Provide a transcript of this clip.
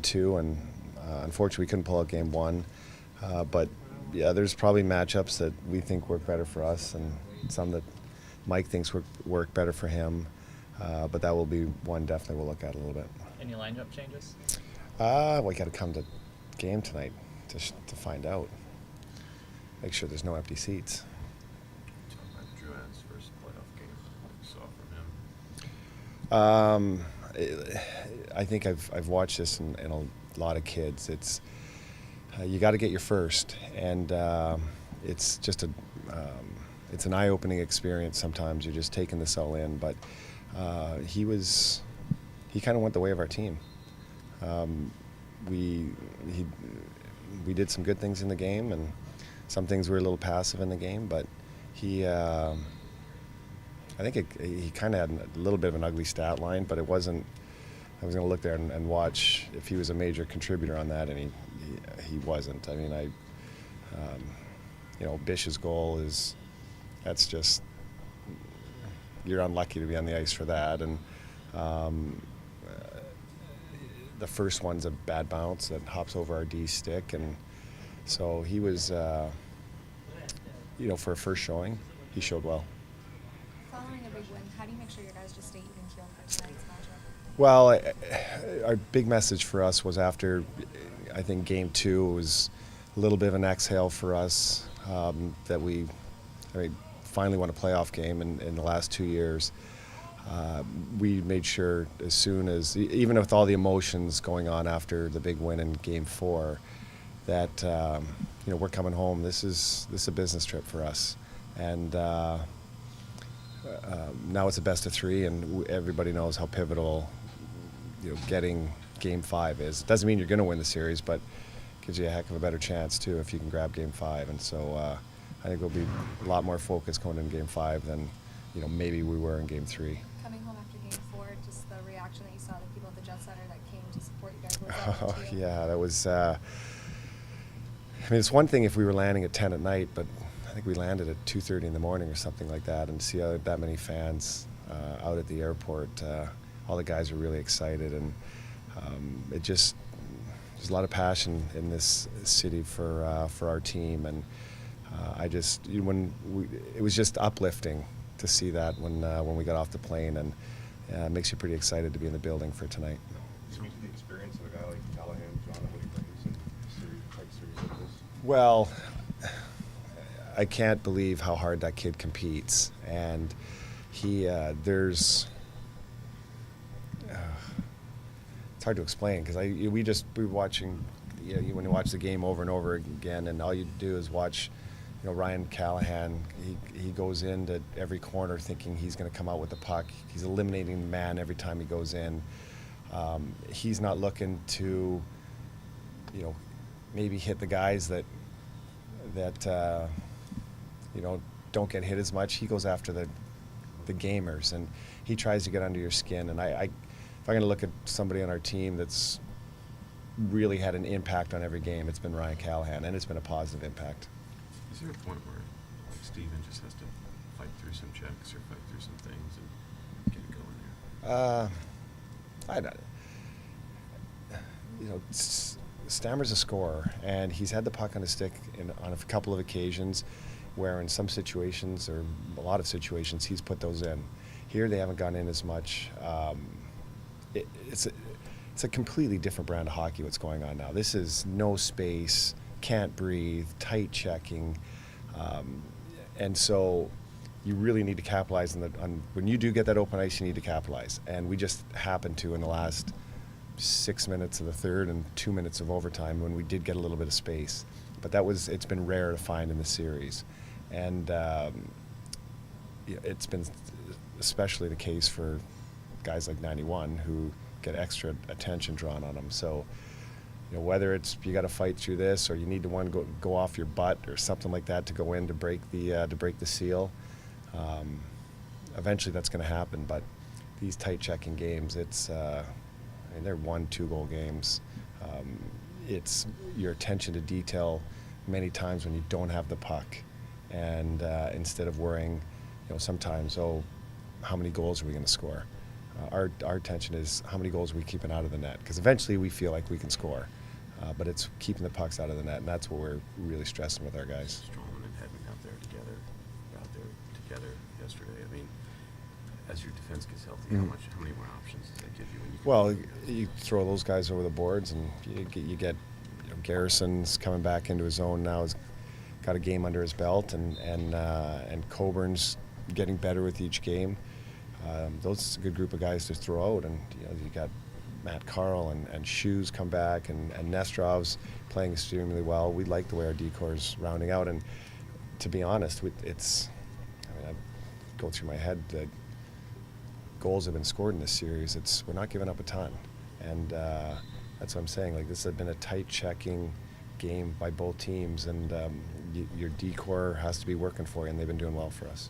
2, and unfortunately we couldn't pull out game 1. But yeah, there's probably matchups that we think work better for us, and some that Mike thinks work better for him. But that will be one definitely we'll look at a little bit. Any lineup changes? We got to come to game tonight to find out. Make sure there's no empty seats. Talk about Drouin's first playoff game. What you saw from him? I think I've watched this in a lot of kids. It's you got to get your first, and it's just it's an eye-opening experience. Sometimes you're just taking this all in, but he kind of went the way of our team. We did some good things in the game, and some things were a little passive in the game, but I think he kind of had a little bit of an ugly stat line, but it wasn't. I was going to look there and watch if he was a major contributor on that, and he wasn't. I mean, Bish's goal that's just, you're unlucky to be on the ice for that, and the first one's a bad bounce that hops over our D stick, and so he was, for a first showing, he showed well. Following a big win, how do you make sure your guys just stay even keel for tonight's matchup? Well, our big message for us was after, I think, game 2 was a little bit of an exhale for us, that we finally won a playoff game in the last 2 years. We made sure as soon as, even with all the emotions going on after the big win in game 4, that we're coming home. This is a business trip for us, and now it's a best of 3, and everybody knows how pivotal getting game 5 is. It doesn't mean you're going to win the series, but gives you a heck of a better chance too if you can grab game 5. And so I think we'll be a lot more focused going into game 5 than maybe we were in game 3. Coming home after game 4, just the reaction that you saw, the people at the Jet Center that came to support you guys. Was that Yeah, that was. It's one thing if we were landing at 10 at night, but I think we landed at 2:30 in the morning or something like that, and to see that many fans out at the airport, all the guys were really excited, and there's a lot of passion in this city for our team, and it was just uplifting to see that when we got off the plane, and it makes you pretty excited to be in the building for tonight. Speak to the experience of a guy like Callahan, John, what he brings in series like this. Well, I can't believe how hard that kid competes, and it's hard to explain because we were watching, when you watch the game over and over again, and all you do is watch, Ryan Callahan. He goes into every corner thinking he's going to come out with the puck. He's eliminating the man every time he goes in. He's not looking to, maybe hit the guys that don't get hit as much. He goes after the gamers, and he tries to get under your skin. And if I'm going to look at somebody on our team that's really had an impact on every game, it's been Ryan Callahan, and it's been a positive impact. Is there a point where Steven just has to fight through some checks or fight through some things and get it going there? I don't. Stammer's a scorer, and he's had the puck on his stick on a couple of occasions where in some situations, or a lot of situations, he's put those in. Here they haven't gone in as much. It's a completely different brand of hockey what's going on now. This is no space, can't breathe, tight checking, and so you really need to capitalize on when you do get that open ice, you need to capitalize. And we just happened to in the last 6 minutes of the third and 2 minutes of overtime when we did get a little bit of space. But it's been rare to find in the series. And it's been especially the case for guys like 91 who get extra attention drawn on them. So, whether it's you got to fight through this or you need to go off your butt or something like that to go in to break the seal, eventually that's going to happen. But these tight checking games, they're 1-2 goal games. It's your attention to detail many times when you don't have the puck, and instead of worrying, sometimes, how many goals are we going to score? Our attention is how many goals are we keeping out of the net, because eventually we feel like we can score, but it's keeping the pucks out of the net, and that's what we're really stressing with our guys. Stroman and Hedman out there together yesterday. I mean, as your defense gets healthy, how many more options does that give you? When you can Well, do your you throw those guys over the boards, and you get Garrison's coming back into his own now. He's got a game under his belt, and Coburn's getting better with each game. Those are a good group of guys to throw out, and you got Matt Carl and Shoes come back, and Nestrov's playing extremely well. We like the way our decor's rounding out, and to be honest, I go through my head that goals have been scored in this series. We're not giving up a ton, and that's what I'm saying. Like, this has been a tight checking game by both teams, and your decor has to be working for you, and they've been doing well for us.